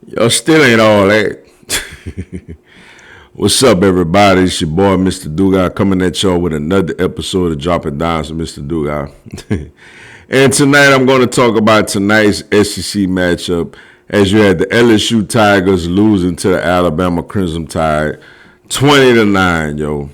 Y'all still ain't all that. What's up, everybody? It's your boy, Mr. Dugai, coming at y'all with another episode of Dropping Dimes with Mr. Dugai. And tonight, I'm going to talk about tonight's SEC matchup as you had the LSU Tigers losing to the Alabama Crimson Tide, 20-9, yo.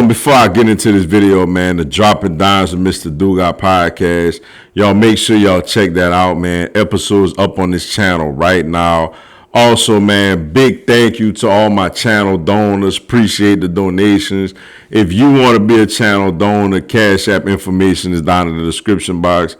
Before I get into this video, man, the Dropping Dimes with Mr. Dugai podcast, y'all make sure y'all check that out, man. Episodes up on this channel right now. Also, man, big thank you to all my channel donors. Appreciate the donations. If you want to be a channel donor, Cash App information is down in the description box.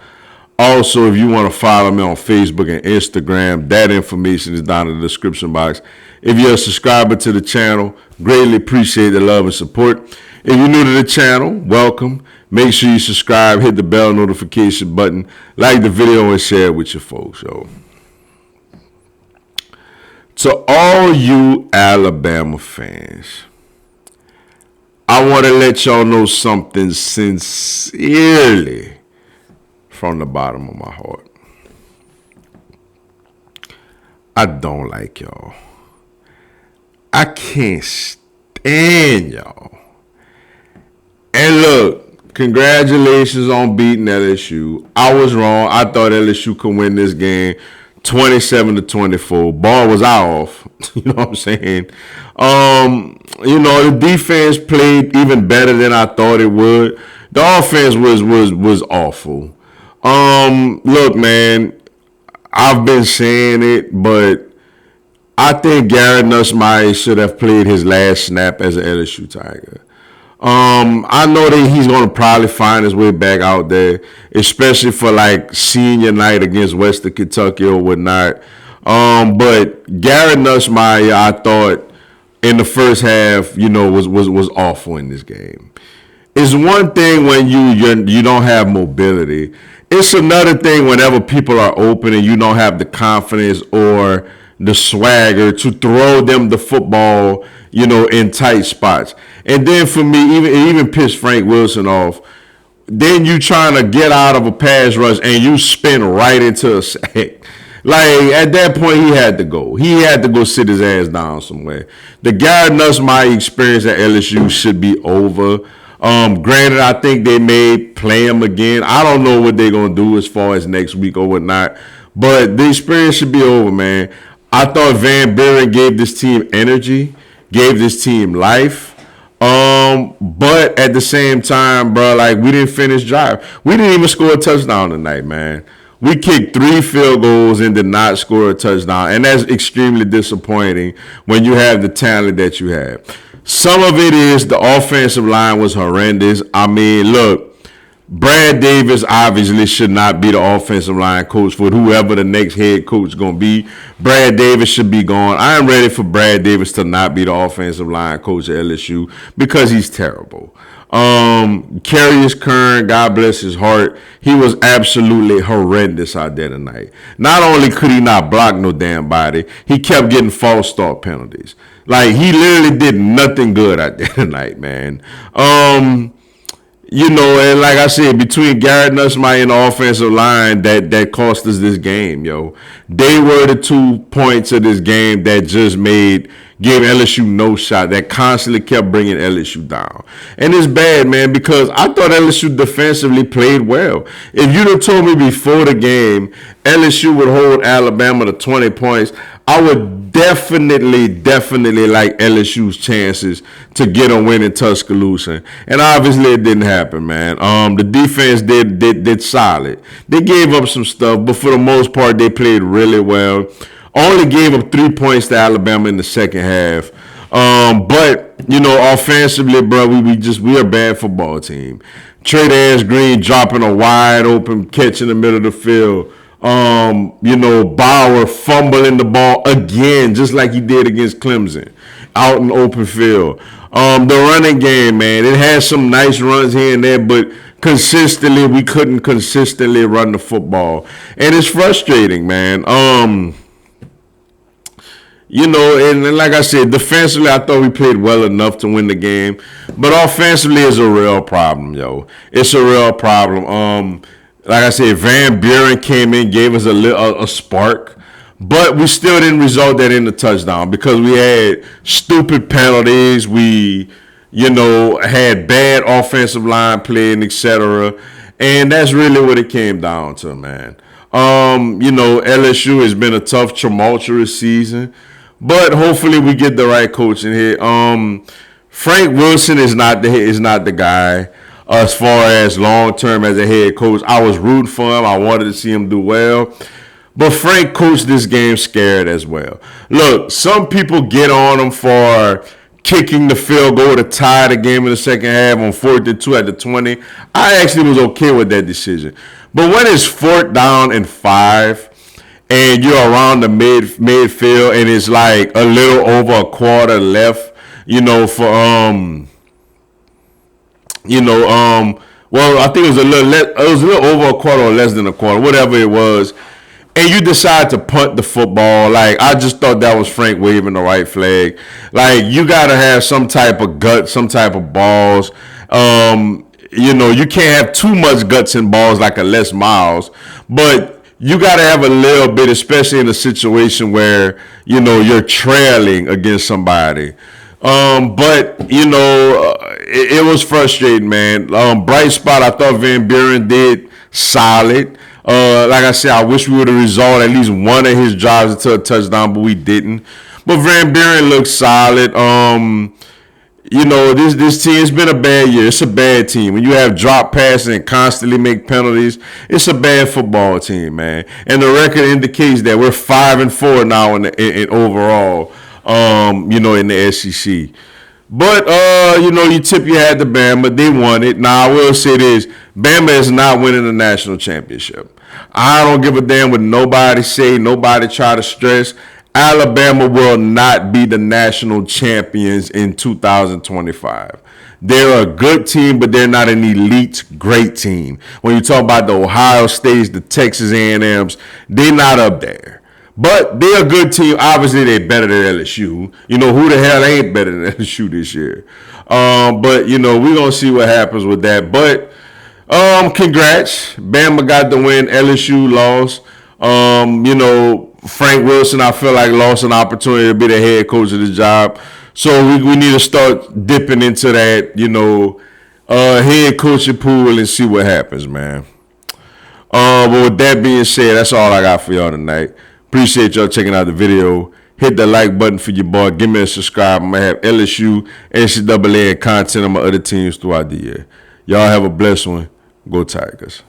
Also, if you want to follow me on Facebook and Instagram, that information is down in the description box. If you're a subscriber to the channel, greatly appreciate the love and support. If you're new to the channel, welcome. Make sure you subscribe, hit the bell notification button, like the video, and share it with your folks, yo. To all you Alabama fans, I want to let y'all know something sincerely from the bottom of my heart. I don't like y'all. I can't stand y'all. And look, congratulations on beating LSU. I was wrong. I thought LSU could win this game 27-24. Ball was off. You know what I'm saying? The defense played even better than I thought it would. The offense was awful. Look, man, I've been saying it, but I think Garrett Nussmeier should have played his last snap as an LSU Tiger. I know that he's going to probably find his way back out there, especially for like senior night against Western Kentucky or whatnot. But Garrett Nussmeier, I thought in the first half, was awful in this game. It's one thing when you don't have mobility. It's another thing whenever people are open and you don't have the confidence or the swagger to throw them the football, in tight spots. And then for me, even piss Frank Wilson off. Then you trying to get out of a pass rush and you spin right into a sack. Like, at that point, he had to go. He had to go sit his ass down somewhere. The Garrett Nussmeier experience at LSU should be over. Granted, I think they may play him again. I don't know what they're going to do as far as next week or whatnot. But the experience should be over, man. I thought Van Buren gave this team energy, gave this team life. But at the same time, bro, like, we didn't finish drive. We didn't even score a touchdown tonight, man. We kicked 3 field goals and did not score a touchdown. And that's extremely disappointing when you have the talent that you have. Some of it is the offensive line was horrendous. I mean, look, Brad Davis obviously should not be the offensive line coach for whoever the next head coach is going to be. Brad Davis should be gone. I am ready for Brad Davis to not be the offensive line coach at LSU because he's terrible. Carius Kern, God bless his heart, he was absolutely horrendous out there tonight. Not only could he not block no damn body, he kept getting false start penalties. Like, he literally did nothing good out there tonight, man. And like I said, between Garrett Nussmeier and the offensive line, that cost us this game, yo. They were the 2 points of this game that just gave LSU no shot, that constantly kept bringing LSU down. And it's bad, man, because I thought LSU defensively played well. If you'd have told me before the game LSU would hold Alabama to 20 points, I would definitely like LSU's chances to get a win in Tuscaloosa. And obviously it didn't happen, man. The defense did solid. They gave up some stuff, but for the most part, they played really well. Only gave up 3 points to Alabama in the second half. But offensively, bro, we are a bad football team. Trey Dance Green dropping a wide open catch in the middle of the field. Bauer fumbling the ball again, just like he did against Clemson, out in open field. The running game, man, it had some nice runs here and there, but consistently, we couldn't consistently run the football. And it's frustrating, man. And like I said, defensively, I thought we played well enough to win the game. But offensively, it's a real problem, yo. It's a real problem. Like I said, Van Buren came in, gave us a spark. But we still didn't result that in the touchdown because we had stupid penalties. We, had bad offensive line play and etc. And that's really what it came down to, man. LSU has been a tough, tumultuous season, but hopefully we get the right coach in here. Frank Wilson is not the guy as far as long term as a head coach. I was rooting for him. I wanted to see him do well. But Frank coached this game scared as well. Look, some people get on him for kicking the field goal to tie the game in the second half on 4th and 2 at the 20. I actually was okay with that decision. But when it's 4th down and 5 and you're around the midfield and it's like a little over a quarter left, well, I think it was a little over a quarter or less than a quarter, whatever it was. And you decide to punt the football. Like, I just thought that was Frank waving the right flag. Like, you got to have some type of guts, some type of balls. You can't have too much guts and balls like a Les Miles. But you got to have a little bit, especially in a situation where, you're trailing against somebody. But it was frustrating, man. Bright spot, I thought Van Buren did solid. Like I said, I wish we would have resolved at least one of his drives into a touchdown, but we didn't. But Van Buren looked solid. This team, it's been a bad year. It's a bad team. When you have drop passes and constantly make penalties, it's a bad football team, man. And the record indicates that we're 5-4 now in overall. In the SEC. But, you tip your hat to Bama. They won it. Now, I will say this. Bama is not winning the national championship. I don't give a damn what nobody say, nobody try to stress. Alabama will not be the national champions in 2025. They're a good team, but they're not an elite, great team. When you talk about the Ohio States, the Texas A&Ms, they're not up there. But they're a good team. Obviously, they're better than LSU. Who the hell ain't better than LSU this year? But, we're going to see what happens with that. But, congrats. Bama got the win. LSU lost. Frank Wilson, I feel like, lost an opportunity to be the head coach of the job. So we need to start dipping into that, head coaching pool and see what happens, man. But with that being said, that's all I got for y'all tonight. Appreciate y'all checking out the video. Hit the like button for your boy. Give me a subscribe. I'm going to have LSU, NCAA, and content on my other teams throughout the year. Y'all have a blessed one. Go Tigers.